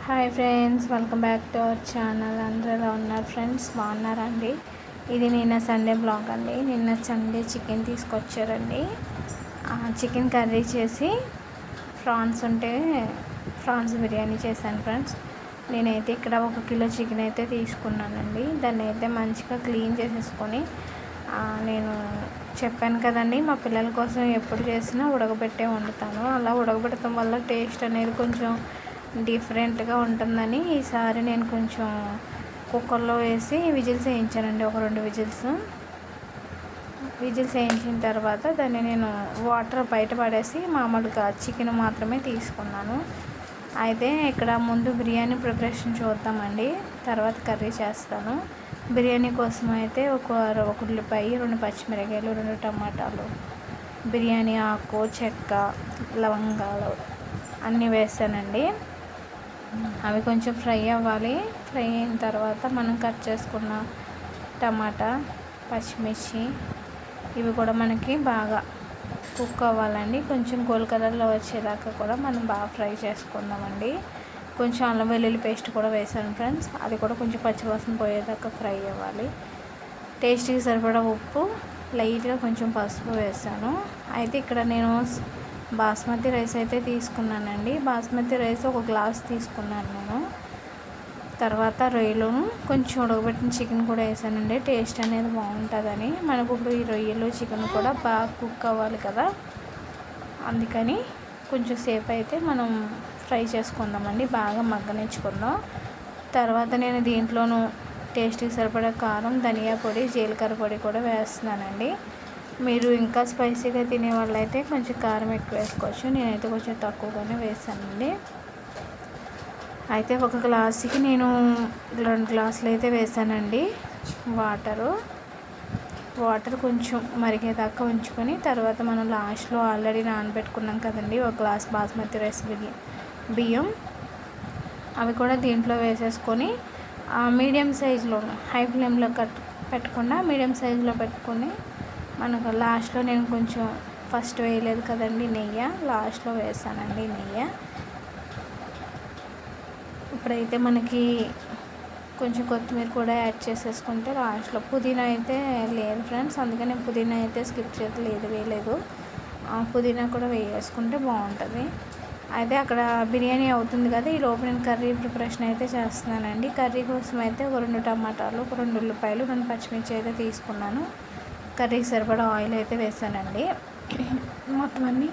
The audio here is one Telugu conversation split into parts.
Hi friends, welcome back to our channel. అందరూ ఎలా ఉన్నారు ఫ్రెండ్స్? బాగున్నారండి? ఇది నిన్న సండే బ్లాగ్ అండి. నిన్న సండే చికెన్ తీసుకొచ్చారండి. చికెన్ కర్రీ చేసి ఫ్రాన్స్ బిర్యానీ చేశాను ఫ్రెండ్స్. నేనైతే ఇక్కడ 1 కిలో చికెన్ అయితే తీసుకున్నానండి. దాన్ని అయితే మంచిగా క్లీన్ చేసేసుకొని నేను చెప్పాను కదండి, మా పిల్లల కోసం ఎప్పుడు చేసినా ఉడకబెట్టే వండుతాను. అలా ఉడకబెట్టడం వల్ల టేస్ట్ అనేది కొంచెం డిఫరెంట్గా ఉంటుందని ఈసారి నేను కొంచెం కుక్కర్లో వేసి విజిల్స్ వేయించానండి. ఒక 2 విజిల్స్ వేయించిన తర్వాత దాన్ని నేను వాటర్ బయట పడేసి మామూలుగా చికెన్ మాత్రమే తీసుకున్నాను. అయితే ఇక్కడ ముందు బిర్యానీ ప్రిపరేషన్ చూద్దామండి, తర్వాత కర్రీ చేస్తాను. బిర్యానీ కోసం అయితే ఒక ఉల్లిపాయ, 2 పచ్చిమిరపకాయలు, 2 టమాటాలు, బిర్యానీ ఆకు, చెక్క, లవంగాలు అన్నీ వేసానండి. అవి కొంచెం ఫ్రై అవ్వాలి. ఫ్రై అయిన తర్వాత మనం కట్ చేసుకున్న టమాటా, పచ్చిమిర్చి ఇవి కూడా మనకి బాగా కుక్ అవ్వాలండి. కొంచెం గోల్డ్ కలర్లో వచ్చేదాకా కూడా మనం బాగా ఫ్రై చేసుకుందామండి. కొంచెం అల్లం వెల్లుల్లి పేస్ట్ కూడా వేసాను ఫ్రెండ్స్. అది కూడా కొంచెం పచ్చివాసన పోయేదాకా ఫ్రై అవ్వాలి. టేస్ట్కి సరిపడా ఉప్పు, లైట్గా కొంచెం పసుపు వేసాను. అయితే ఇక్కడ నేను బాస్మతి రైస్ అయితే తీసుకున్నానండి. బాస్మతి రైస్ 1 గ్లాస్ తీసుకున్నాను నేను. తర్వాత రొయ్యలు, కొంచెం ఉడకబెట్టిన చికెన్ కూడా వేసానండి. టేస్ట్ అనేది బాగుంటుందని. మనకు ఇప్పుడు ఈ రొయ్యలు, చికెన్ కూడా బాగా కుక్ అవ్వాలి కదా, అందుకని కొంచెం సేపు అయితే మనం ఫ్రై చేసుకుందామండి, బాగా మగ్గనిచ్చుకుందాం. తర్వాత నేను దీంట్లోనూ టేస్ట్కి సరిపడా కారం, ధనియా పొడి, జీలకర్ర పొడి కూడా వేస్తున్నానండి. మీరు ఇంకా స్పైసీగా తినే వాళ్ళైతే కొంచెం కారం ఎక్కువ వేసుకోవచ్చు. నేనైతే కొంచెం తక్కువగానే వేసానండి. అయితే 1 గ్లాసుకి నేను 2 గ్లాసులు అయితే వేసానండి వాటర్ కొంచెం మరిగేదాకా ఉంచుకొని, తర్వాత మనం లాస్ట్లో ఆల్రెడీ నానబెట్టుకున్నాం కదండి 1 గ్లాస్ బాస్మతి రైస్ బియ్యం, అవి కూడా దీంట్లో వేసేసుకొని మీడియం సైజులో, హై ఫ్లేమ్లో పెట్టకుండా మీడియం సైజులో పెట్టుకొని, మనకు లాస్ట్లో నేను కొంచెం ఫస్ట్ వేయలేదు కదండి నెయ్యి, లాస్ట్లో వేసానండి నెయ్యి. ఇప్పుడైతే మనకి కొంచెం కొత్తిమీర కూడా యాడ్ చేసేసుకుంటే లాస్ట్లో, పుదీనా అయితే లేదు ఫ్రెండ్స్, అందుకని పుదీనా అయితే స్కిప్ వేయలేదు. పుదీనా కూడా వేసుకుంటే బాగుంటుంది. అయితే అక్కడ బిర్యానీ అవుతుంది కదా, ఈ లోపు నేను కర్రీ ప్రిపరేషన్ అయితే చేస్తున్నానండి. కర్రీ కోసం అయితే ఒక 2 టమాటాలు, ఒక 2 ఉల్లిపాయలు, 2 పచ్చిమిర్చి అయితే తీసుకున్నాను. కర్రీకి సరిపడా ఆయిల్ అయితే వేసానండి. మొత్తం అన్నీ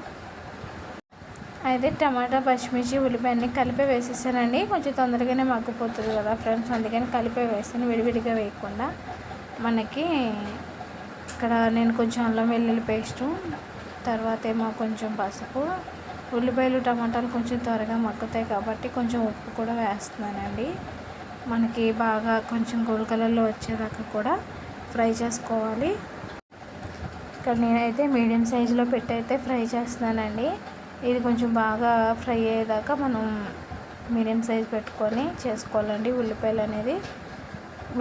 అయితే టమాటా, పచ్చిమిర్చి, ఉల్లిపాయ అన్నీ కలిపే వేసేసానండి. కొంచెం తొందరగానే మగ్గిపోతుంది కదా ఫ్రెండ్స్, అందుకని కలిపే వేసాను, విడివిడిగా వేయకుండా. మనకి ఇక్కడ నేను కొంచెం అల్లం వెల్లుల్లి పేస్టు, తర్వాత ఏమో కొంచెం పసుపు, ఉల్లిపాయలు, టమాటాలు కొంచెం త్వరగా మగ్గుతాయి కాబట్టి కొంచెం ఉప్పు కూడా వేస్తున్నానండి. మనకి బాగా కొంచెం గోల్డ్ కలర్లో వచ్చేదాకా కూడా ఫ్రై చేసుకోవాలి. ఇక్కడ నేనైతే మీడియం సైజులో పెట్టి అయితే ఫ్రై చేస్తున్నానండి. ఇది కొంచెం బాగా ఫ్రై అయ్యేదాకా మనం మీడియం సైజు పెట్టుకొని చేసుకోవాలండి.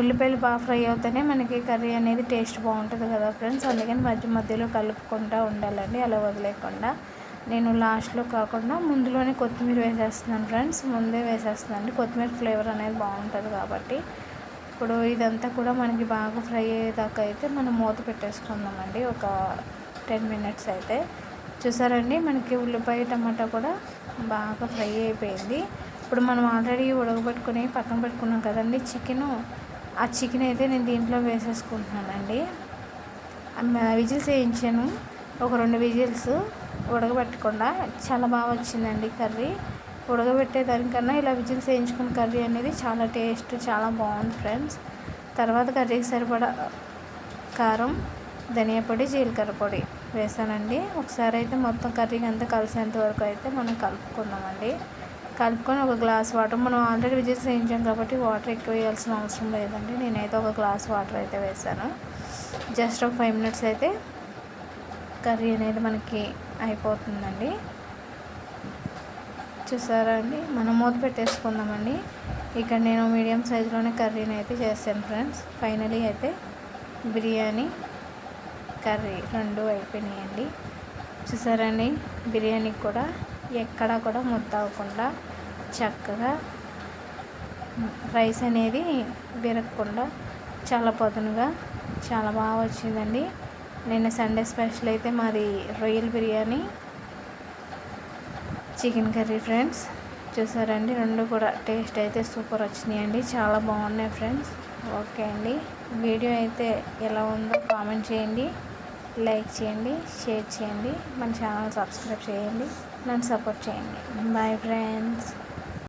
ఉల్లిపాయలు బాగా ఫ్రై అవుతేనే మనకి కర్రీ అనేది టేస్ట్ బాగుంటుంది కదా ఫ్రెండ్స్, అందుకని మధ్యలో కలుపుకుంటూ ఉండాలండి, అలా వదిలేకుండా. నేను లాస్ట్లో కాకుండా ముందులోనే కొత్తిమీర వేసేస్తున్నాను ఫ్రెండ్స్, ముందే వేసేస్తున్నాను. కొత్తిమీర ఫ్లేవర్ అనేది బాగుంటుంది కాబట్టి. ఇప్పుడు ఇదంతా కూడా మనకి బాగా ఫ్రై అయ్యేదాకా అయితే మనం మూత పెట్టేసుకుందామండి, ఒక 10 మినిట్స్ అయితే. చూసారండి, మనకి ఉల్లిపాయ, టమాటా కూడా బాగా ఫ్రై అయిపోయింది. ఇప్పుడు మనం ఆల్రెడీ ఉడకబెట్టుకుని పక్కన పెట్టుకున్నాం కదండి చికెను, ఆ చికెన్ అయితే నేను దీంట్లో వేసేసుకుంటున్నానండి. విజిల్స్ వేయించాను, ఒక 2 విజిల్స్ ఉడకబెట్టకుండా. చాలా బాగా వచ్చిందండి కర్రీ. ఉడకబెట్టే దానికన్నా ఇలా విజిల్స్ వేయించుకున్న కర్రీ అనేది చాలా టేస్ట్, చాలా బాగుంది ఫ్రెండ్స్. తర్వాత కర్రీకి సరిపడా కారం, ధనియా పొడి, జీలకర్ర పొడి వేసానండి. ఒకసారి అయితే మొత్తం కర్రీకి అంతా కలిసేంత వరకు అయితే మనం కలుపుకుందామండి. కలుపుకొని 1 గ్లాస్ వాటర్, మనం ఆల్రెడీ విజిల్స్ వేయించాం కాబట్టి వాటర్ ఎక్కువ వేయాల్సిన అవసరం లేదండి. నేనైతే 1 గ్లాస్ వాటర్ అయితే వేసాను. జస్ట్ ఒక 5 మినిట్స్ అయితే కర్రీ అనేది మనకి అయిపోతుందండి. చూసారా అండి, మనం మూత పెట్టేసుకుందామండి. ఇక్కడ నేను మీడియం సైజులోనే కర్రీని అయితే చేశాను ఫ్రెండ్స్. ఫైనలీ అయితే బిర్యానీ, కర్రీ 2 అయిపోయినాయండి. చూసారండి, బిర్యానీ కూడా ఎక్కడా కూడా ముద్ద అవ్వకుండా చక్కగా రైస్ అనేది విరగకుండా చాలా పదునుగా చాలా బాగా వచ్చిందండి. నిన్న సండే స్పెషల్ అయితే మాది రొయ్యల బిర్యానీ, చికెన్ కర్రీ ఫ్రెండ్స్. చూసారండి, రెండు కూడా టేస్ట్ అయితే సూపర్ వచ్చినాయండి, చాలా బాగున్నాయి ఫ్రెండ్స్. ఓకే అండి, వీడియో అయితే ఎలా ఉందో కామెంట్ చేయండి, లైక్ చేయండి, షేర్ చేయండి, మన ఛానల్ సబ్స్క్రైబ్ చేయండి, నన్ను సపోర్ట్ చేయండి. Bye friends.